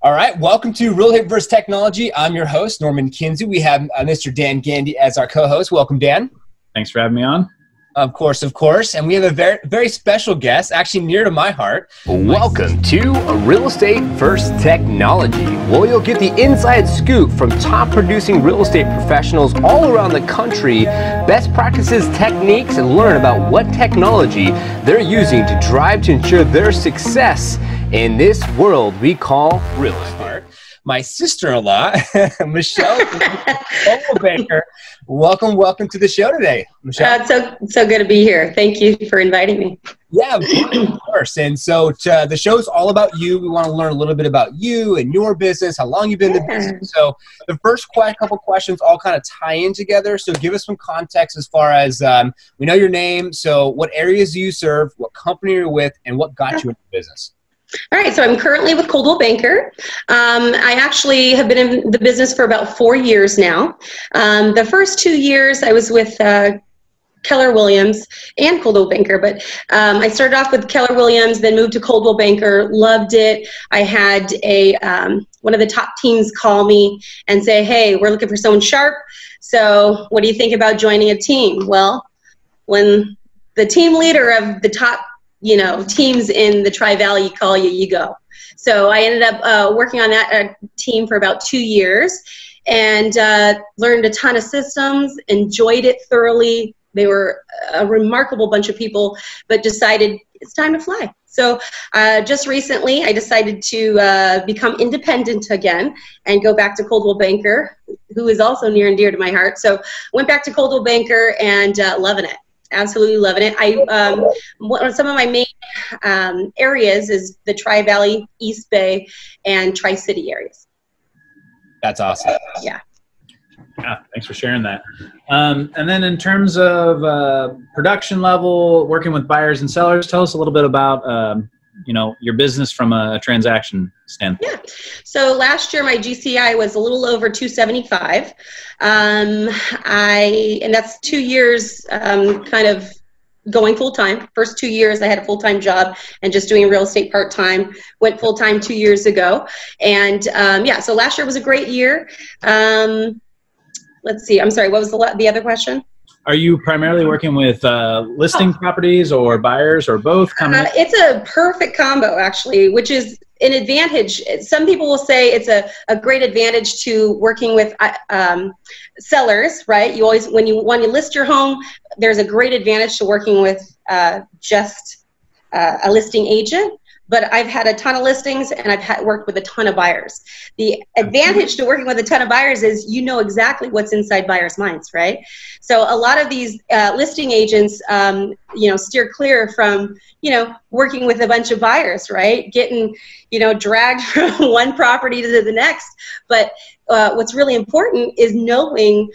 All right, welcome to Real Estate vs. Technology. I'm your host, Norman Kinsey. We have Mr. Dan Gandy as our co-host. Welcome, Dan. Thanks for having me on. Of course. And we have a very, very special guest, actually near to my heart. Welcome to Real Estate vs. Technology, where you'll get the inside scoop from top producing real estate professionals all around the country, best practices, techniques, and learn about what technology they're using to drive to ensure their success in this world we call real estate. My sister-in-law, Michelle Baker. Welcome to the show today, Michelle. So good to be here. Thank you for inviting me. Yeah, of course. And so the show's all about you. We want to learn a little bit about you and your business, how long you've been in the business. So the first couple questions all kind of tie in together. So give us some context as far as we know your name. So what areas do you serve, what company you're with, and what got you into business? All right, so I'm currently with Coldwell Banker. I actually have been in the business for about 4 years now. The first 2 years I was with Keller Williams and Coldwell Banker, but I started off with Keller Williams, then moved to Coldwell Banker, loved it. I had one of the top teams call me and say, hey, we're looking for someone sharp, so what do you think about joining a team? Well, when the team leader of the top teams in the Tri-Valley call you, you go. So I ended up working on that team for about 2 years and learned a ton of systems, enjoyed it thoroughly. They were a remarkable bunch of people, but decided it's time to fly. So just recently, I decided to become independent again and go back to Coldwell Banker, who is also near and dear to my heart. So went back to Coldwell Banker and loving it. Absolutely loving it. Some of my main areas is the Tri-Valley, East Bay, and Tri-City areas. That's awesome. Yeah. Yeah, thanks for sharing that. And then in terms of production level, working with buyers and sellers, tell us a little bit about your business from a transaction standpoint. Yeah. So last year my GCI was a little over 275. And that's 2 years kind of going full-time. First 2 years I had a full-time job and just doing real estate part-time. Went full-time 2 years ago. And so last year was a great year. Let's see. I'm sorry. What was the other question? Are you primarily working with listing properties or buyers or both? It's a perfect combo, actually, which is an advantage. Some people will say it's a great advantage to working with sellers, right? You always, when you list your home, there's a great advantage to working with just a listing agent. But I've had a ton of listings and I've worked with a ton of buyers. The advantage to working with a ton of buyers is you know exactly what's inside buyers' minds, right? So a lot of these listing agents, steer clear from, working with a bunch of buyers, right? Getting, dragged from one property to the next. But what's really important is knowing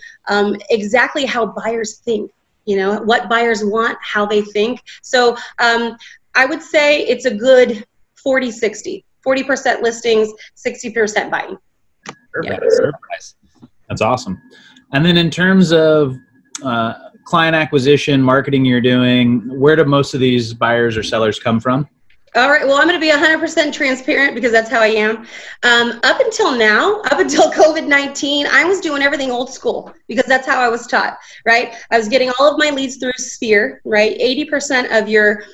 exactly how buyers think, what buyers want, how they think. So I would say it's a good 40-60. 40% listings, 60% buying. Perfect. Yeah. That's awesome. And then in terms of client acquisition, marketing you're doing, where do most of these buyers or sellers come from? All right. Well, I'm going to be 100% transparent because that's how I am. Up until now, up until COVID-19, I was doing everything old school because that's how I was taught, right? I was getting all of my leads through Sphere, right? 80% of your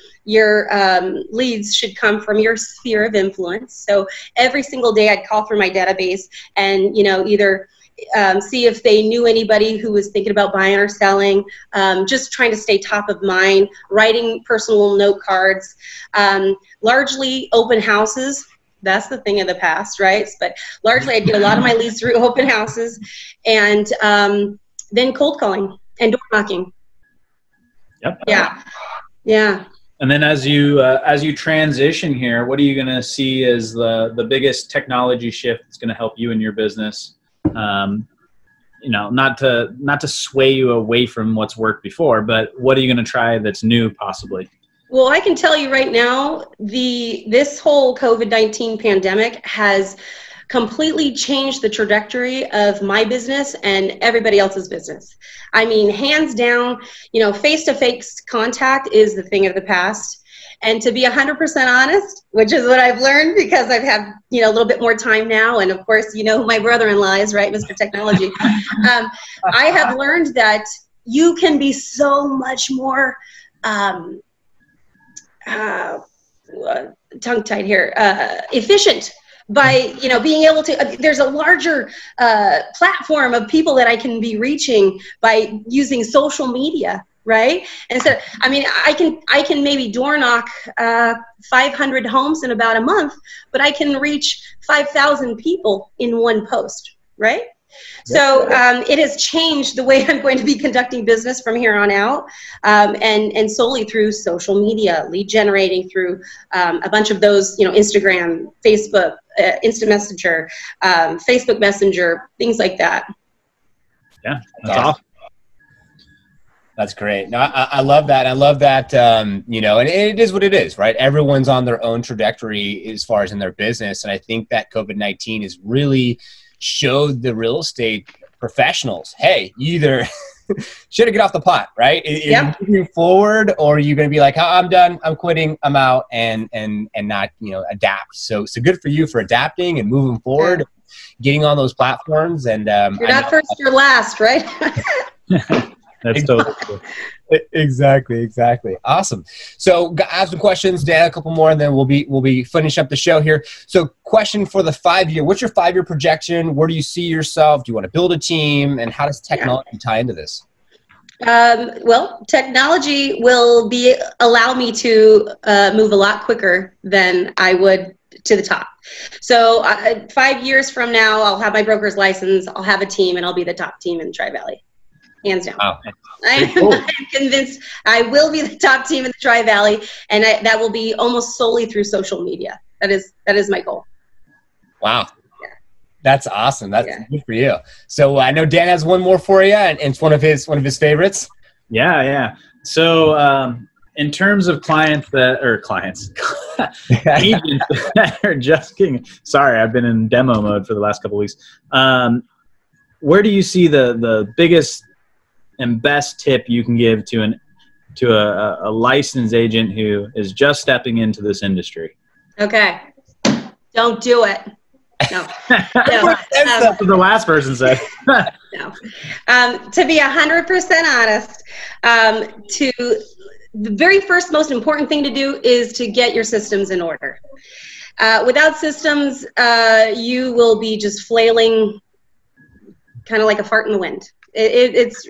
leads should come from your sphere of influence. So every single day I'd call through my database and, either see if they knew anybody who was thinking about buying or selling, just trying to stay top of mind, writing personal note cards, largely open houses. That's the thing of the past, right? But largely I'd get a lot of my leads through open houses and then cold calling and door knocking. Yep. Yeah. Yeah. And then as you transition here, what are you going to see as the biggest technology shift that's going to help you in your business? Not to sway you away from what's worked before, but what are you going to try that's new possibly? Well, I can tell you right now, this whole COVID-19 pandemic has completely changed the trajectory of my business and everybody else's business. I mean, hands down, face-to-face contact is the thing of the past. And to be 100% honest, which is what I've learned because I've had, you know, a little bit more time now. And of course, you know who my brother-in-law is, right? Mr. Technology. I have learned that you can be so much more, tongue-tied here, efficient by, you know, being able to, there's a larger platform of people that I can be reaching by using social media, right? And so, I mean, I can maybe door knock 500 homes in about a month, but I can reach 5,000 people in one post, right? So it has changed the way I'm going to be conducting business from here on out, and solely through social media, lead generating through a bunch of those, you know, Instagram, Facebook, Instant Messenger, Facebook Messenger, things like that. Yeah, that's awesome. That's great. No, I love that. I love that, you know, and it is what it is, right? Everyone's on their own trajectory as far as in their business. And I think that COVID-19 has really showed the real estate professionals, hey, you either should get off the pot, right? Yep. Are you moving forward, or are you going to be like, oh, I'm done, I'm quitting, I'm out, and not, you know, adapt. So good for you for adapting and moving forward, getting on those platforms. And you're not first or last, right? That's totally cool. Exactly. Awesome. So I have some questions, Dan, a couple more, and then we'll be finishing up the show here. So question for the 5-year, what's your 5-year projection? Where do you see yourself? Do you want to build a team? And how does technology tie into this? Well, technology will allow me to move a lot quicker than I would to the top. So 5 years from now, I'll have my broker's license, I'll have a team, and I'll be the top team in Tri-Valley. Hands down. Wow. I'm convinced I will be the top team in the Tri-Valley, and that will be almost solely through social media. That is my goal. Wow. Yeah. That's awesome. That's good for you. So I know Dan has one more for you, and it's one of his favorites. Yeah. So in terms of agents that are just kidding. Sorry, I've been in demo mode for the last couple of weeks. Where do you see the biggest and best tip you can give to a licensed agent who is just stepping into this industry? Okay. Don't do it. No. That's what the last person said. No. To be 100% honest, the very first most important thing to do is to get your systems in order. Without systems, you will be just flailing kind of like a fart in the wind. It's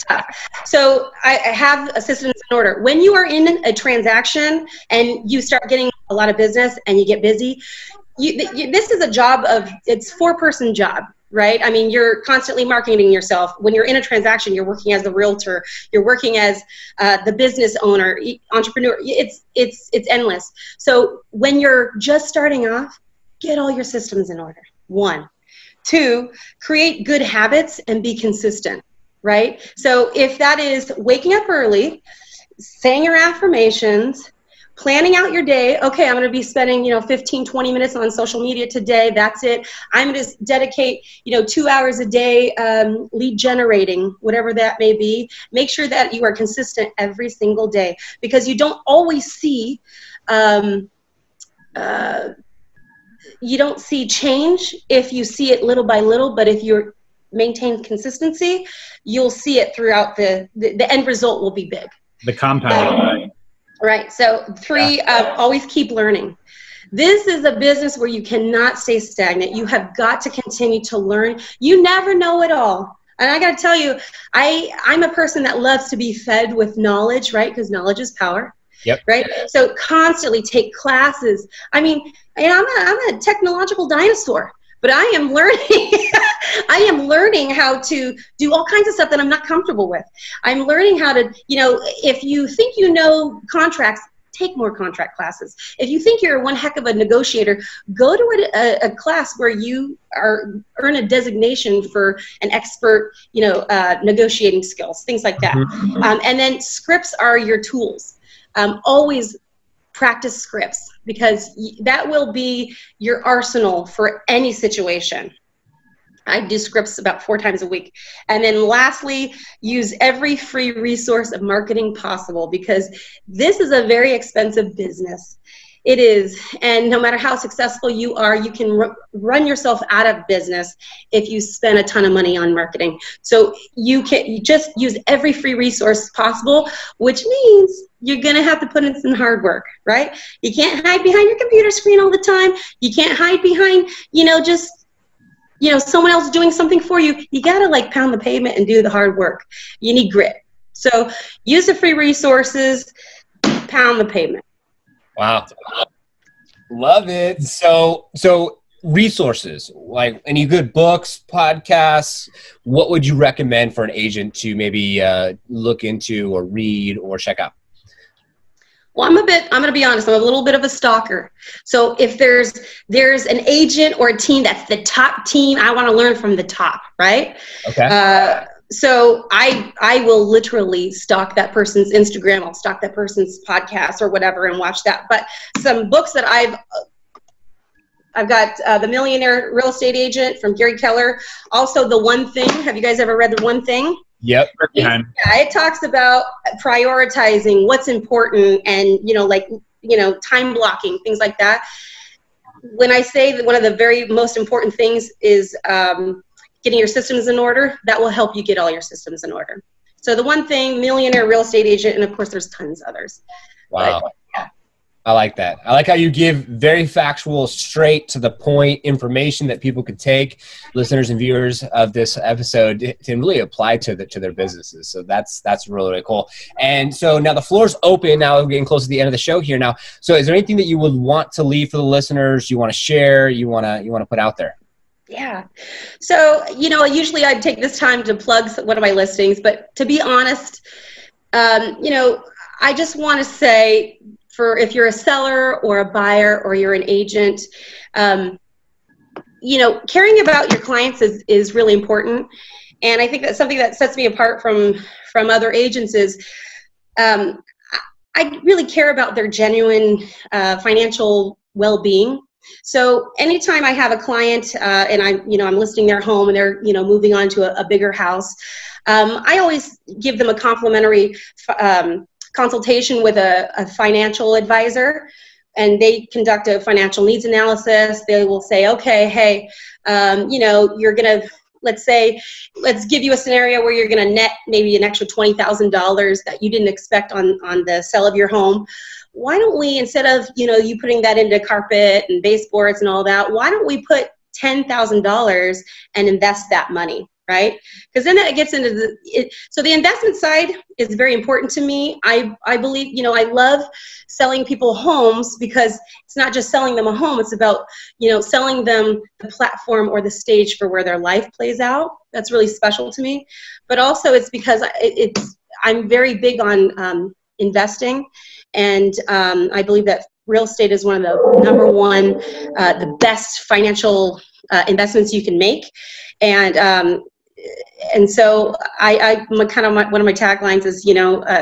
tough. So I have systems in order. When you are in a transaction and you start getting a lot of business and you get busy, this is a job it's 4-person job, right? I mean, you're constantly marketing yourself. When you're in a transaction, you're working as the realtor, you're working as the business owner, entrepreneur. It's endless. So when you're just starting off, get all your systems in order. 1. 2, create good habits and be consistent, right? So if that is waking up early, saying your affirmations, planning out your day, okay, I'm going to be spending, 15, 20 minutes on social media today. That's it. I'm going to dedicate, 2 hours a day lead generating, whatever that may be. Make sure that you are consistent every single day, because you don't always see you don't see change if you see it little by little, but if you maintain consistency, you'll see it throughout the end result will be big. The compound. Right. So 3, always keep learning. This is a business where you cannot stay stagnant. You have got to continue to learn. You never know it all. And I got to tell you, I'm a person that loves to be fed with knowledge, right? Because knowledge is power. Yep. Right. So constantly take classes. I mean, I'm a technological dinosaur, but I am learning. I am learning how to do all kinds of stuff that I'm not comfortable with. I'm learning how to, if you think you know contracts, take more contract classes. If you think you're one heck of a negotiator, go to a class where you earn a designation for an expert, negotiating skills, things like that. Mm-hmm. And then scripts are your tools. Always practice scripts, because that will be your arsenal for any situation. I do scripts about 4 times a week. And then lastly, use every free resource of marketing possible, because this is a very expensive business. It is. And no matter how successful you are, you can run yourself out of business if you spend a ton of money on marketing. So you just use every free resource possible, which means you're going to have to put in some hard work, right? You can't hide behind your computer screen all the time. You can't hide behind, someone else doing something for you. You got to like pound the pavement and do the hard work. You need grit. So use the free resources, pound the pavement. Wow. Love it. So resources, like any good books, podcasts, what would you recommend for an agent to maybe look into or read or check out? Well, I'm going to be honest, I'm a little bit of a stalker. So if there's an agent or a team that's the top team, I want to learn from the top, right? Okay. So I will literally stalk that person's Instagram. I'll stalk that person's podcast or whatever and watch that. But some books that I've got The Millionaire Real Estate Agent from Gary Keller. Also, The One Thing. Have you guys ever read The One Thing? Yep. It talks about prioritizing what's important and, time blocking, things like that. When I say that one of the very most important things is getting your systems in order, that will help you get all your systems in order. So The One Thing, Millionaire Real Estate Agent, and of course there's tons others. Wow. But, yeah. I like that. I like how you give very factual, straight to the point information that people could take, listeners and viewers of this episode, to really apply to their businesses. So that's really, really cool. And so now the floor's open. Now we're getting close to the end of the show here now. So is there anything that you would want to leave for the listeners, you want to share, you want to put out there? Yeah. So, usually I'd take this time to plug one of my listings, but to be honest, I just want to say, if you're a seller or a buyer or you're an agent, caring about your clients is really important. And I think that's something that sets me apart from other agents is, I really care about their genuine financial well-being. So anytime I have a client and I'm listing their home and they're moving on to a bigger house, I always give them a complimentary consultation with a financial advisor, and they conduct a financial needs analysis. They will say, okay, hey, you're gonna, let's give you a scenario where you're gonna net maybe an extra $20,000 that you didn't expect on the sale of your home. Why don't we, instead of, you putting that into carpet and baseboards and all that, why don't we put $10,000 and invest that money, right? Because then that gets into so the investment side is very important to me. I believe, I love selling people homes because it's not just selling them a home, it's about, selling them the platform or the stage for where their life plays out. That's really special to me. But also it's because I'm very big on investing. And I believe that real estate is one of the number one, the best financial investments you can make. And so one of my taglines is,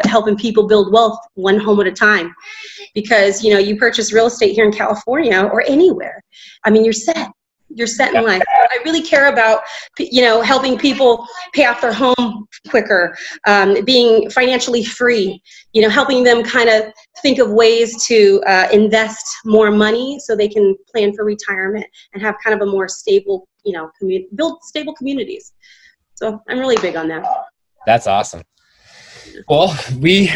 helping people build wealth one home at a time. Because, you purchase real estate here in California or anywhere, you're set. You're set in life. I really care about, helping people pay off their home quicker, being financially free, helping them kind of think of ways to invest more money so they can plan for retirement and have kind of a more stable, build stable communities. So I'm really big on that. That's awesome. Well, we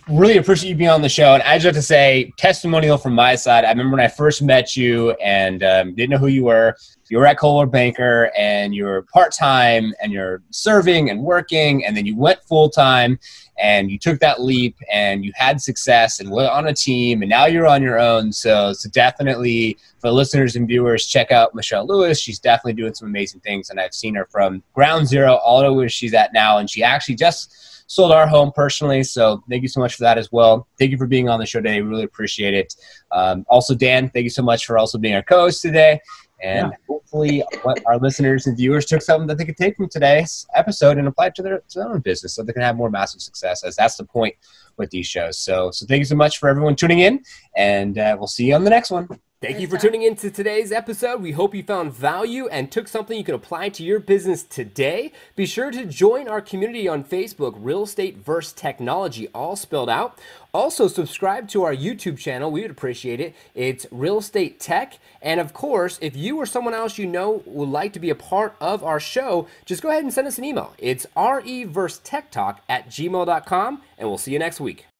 really appreciate you being on the show. And I just have to say, testimonial from my side. I remember when I first met you and didn't know who you were. You were at Coldwell Banker and you were part-time and you're serving and working, and then you went full-time and you took that leap and you had success and went on a team, and now you're on your own. So definitely for the listeners and viewers, check out Michelle Lewis. She's definitely doing some amazing things, and I've seen her from ground zero all the way where she's at now, and she actually just sold our home personally. So thank you so much for that as well. Thank you for being on the show today. We really appreciate it. Also, Dan, thank you so much for also being our co-host today. And hopefully what our listeners and viewers took something that they could take from today's episode and apply it to their own business so they can have more massive success, as that's the point with these shows. So thank you so much for everyone tuning in, and we'll see you on the next one. Thank you for tuning in to today's episode. We hope you found value and took something you can apply to your business today. Be sure to join our community on Facebook, Real Estate vs. Technology, all spelled out. Also, subscribe to our YouTube channel. We would appreciate it. It's Real Estate Tech. And of course, if you or someone else you know would like to be a part of our show, just go ahead and send us an email. It's reversetechtalk@gmail.com, and we'll see you next week.